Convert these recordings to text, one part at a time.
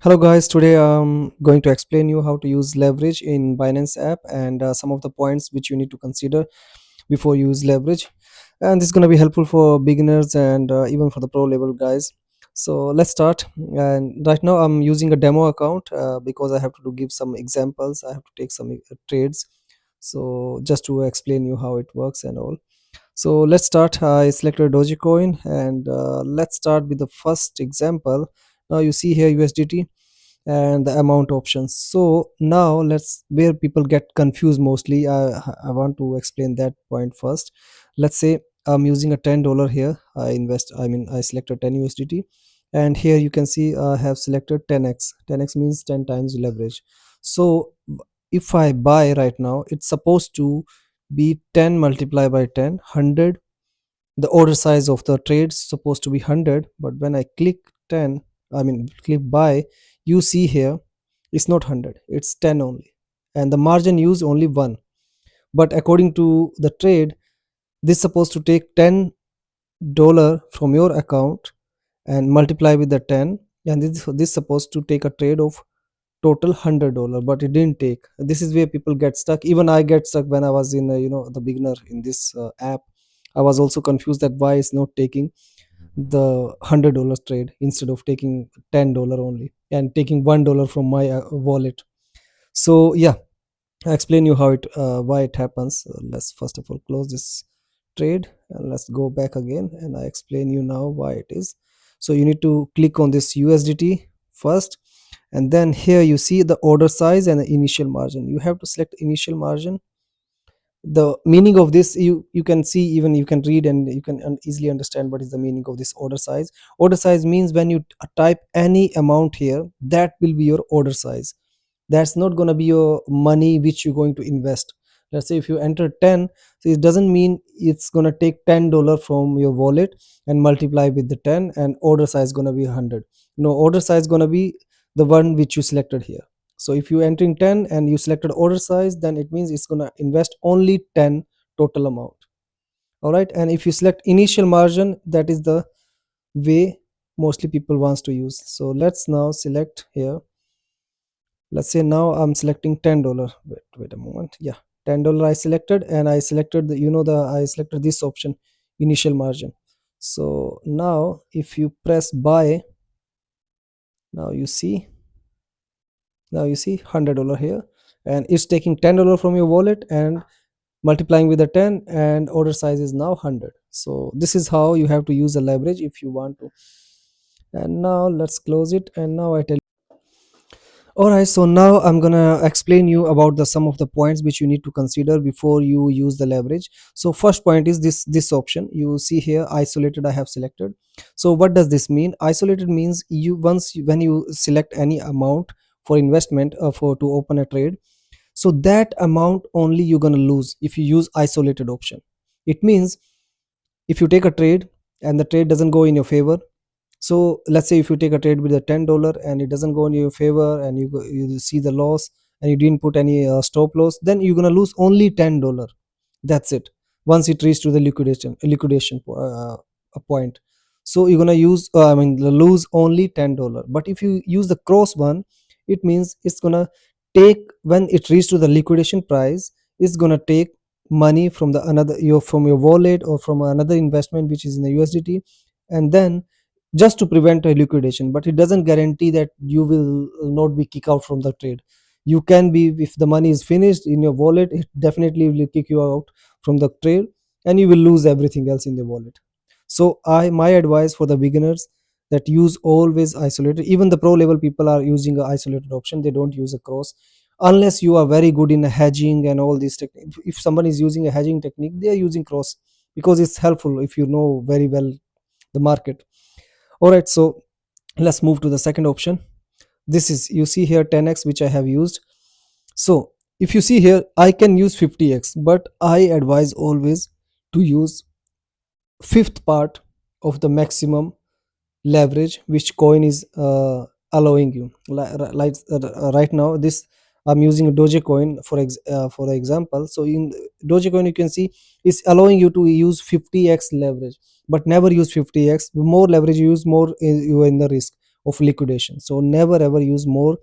Hello guys, today I'm going to explain you how to use leverage in Binance app and some of the points which you need to consider before you use leverage. And this is going to be helpful for beginners and even for the pro level guys. So let's start. And right now I'm using a demo account because I have to give some examples. I have to take some trades. So just to explain you how it works and all. So let's start. I selected Dogecoin and let's start with the first example. Now you see here USDT and the amount options. So now let's where people get confused mostly. I want to explain that point first. Let's say I'm using a $10 here. I selected 10 USDT, and here you can see I have selected 10x. 10x means 10 times leverage. So if I buy right now, it's supposed to be 10 multiplied by 10, 100. The order size of the trade is supposed to be 100, but when I click 10, click buy, you see here it's not 100, it's 10 only, and the margin used only 1. But according to the trade, this is supposed to take $10 from your account and multiply with the 10, and this supposed to take a trade of total $100, but it didn't take. This is where people get stuck. Even I get stuck when I was in the beginner in this app. I was also confused that why it's not taking the $100 trade instead of taking $10 only and taking $1 from my wallet. So yeah, I explain you how it why it happens. Let's first of all close this trade and let's go back again, and I explain you now why it is. So you need to click on this USDT first, and then here you see the order size and the initial margin. You have to select initial margin. The meaning of this, you can see, even you can read and you can easily understand what is the meaning of this order size. Order size means when you type any amount here, that will be your order size. That's not going to be your money which you're going to invest. Let's say if you enter 10, so it doesn't mean it's going to take $10 from your wallet and multiply with the 10 and order size going to be 100. No, order size going to be the one which you selected here. So if you entering 10 and you selected order size, then it means it's going to invest only 10 total amount. All right, and if you select initial margin, that is the way mostly people wants to use. So let's now select here. Let's say now I'm selecting $10. Wait a moment. Yeah, $10 I selected, and I selected I selected this option, initial margin. So now if you press buy, now you see $100 here, and it's taking $10 from your wallet and multiplying with the 10, and order size is now 100. So this is how you have to use the leverage if you want to. And now let's close it, and now I tell. Alright, so now I'm gonna explain you about the some of the points which you need to consider before you use the leverage. So first point is this option. You see here isolated I have selected. So what does this mean? Isolated means when you select any amount for investment, for to open a trade, so that amount only you're gonna lose if you use isolated option. It means if you take a trade and the trade doesn't go in your favor, so let's say if you take a trade with a $10 and it doesn't go in your favor, and you see the loss, and you didn't put any stop loss, then you're gonna lose only $10. That's it. Once it reaches to the liquidation a point, so you're gonna lose only $10. But if you use the cross one, it means it's gonna take, when it reaches to the liquidation price, it's gonna take money from the another your from your wallet or from another investment which is in the USDT, and then just to prevent a liquidation. But it doesn't guarantee that you will not be kicked out from the trade. You can be, if the money is finished in your wallet, it definitely will kick you out from the trade, and you will lose everything else in the wallet. So my advice for the beginners, that use always isolated. Even the pro level people are using a isolated option, they don't use a cross, unless you are very good in hedging and all these techniques. If someone is using a hedging technique, they are using cross because it's helpful if you know very well the market. All right, so let's move to the second option. This is, you see here 10x which I have used. So if you see here, I can use 50x, but I advise always to use fifth part of the maximum leverage which coin is allowing you. Right now, this I'm using Dogecoin for example. So in Dogecoin, you can see it's allowing you to use 50x leverage, but never use 50x. The more leverage you use, more you are in the risk. of liquidation. So never ever use more.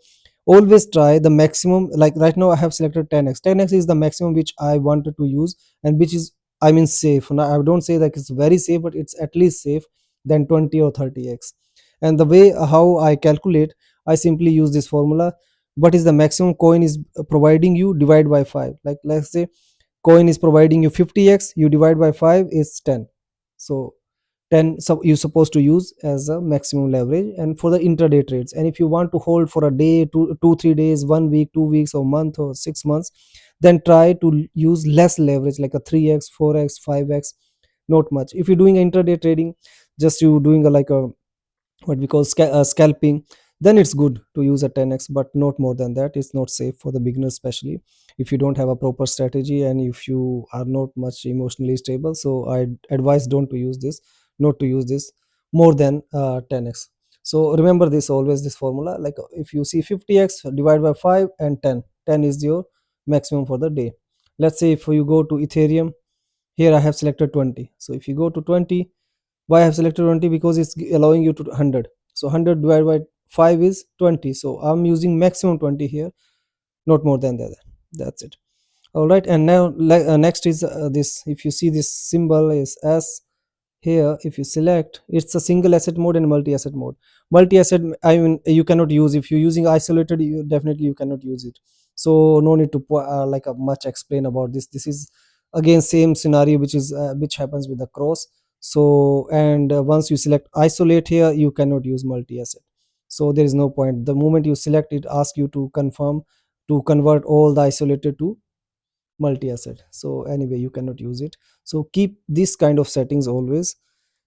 Always try the maximum. Like right now I have selected 10x. 10x is the maximum which I wanted to use, and which is, I mean, safe. Now I don't say that it's very safe, but it's at least safe than 20 or 30x. And the way how I calculate, I simply use this formula. What is the maximum coin is providing you, divide by 5. Like let's say coin is providing you 50x, you divide by 5 is 10. So 10, so you're supposed to use as a maximum leverage, and for the intraday trades. And if you want to hold for a day, 3 days, 1 week, 2 weeks, or month, or 6 months, then try to use less leverage, like a 3x, 4x, 5x. Not much. If you're doing intraday trading, just you doing a, like a, what we call scalping, then it's good to use a 10x, but not more than that. It's not safe for the beginners, especially if you don't have a proper strategy and if you are not much emotionally stable. So I advise don't to use this, not to use this more than 10x. So remember this, always this formula. Like if you see 50x, divide by 5 and 10. 10 is your maximum for the day. Let's say if you go to Ethereum, here I have selected 20. So if you go to 20, why I have selected 20? Because it's allowing you to 100. So 100 divided by 5 is 20. So I'm using maximum 20 here, not more than that. That's it. All right. And now next is this. If you see this symbol is S, here if you select, it's a single asset mode and multi asset mode. Multi asset, I mean, you cannot use. If you're using isolated, you definitely you cannot use it. So no need to much explain about this. This is again same scenario which is which happens with the cross. So and once you select isolate, here you cannot use multi asset. So there is no point. The moment you select it, ask you to confirm to convert all the isolated to multi asset. So anyway, you cannot use it. So keep this kind of settings always.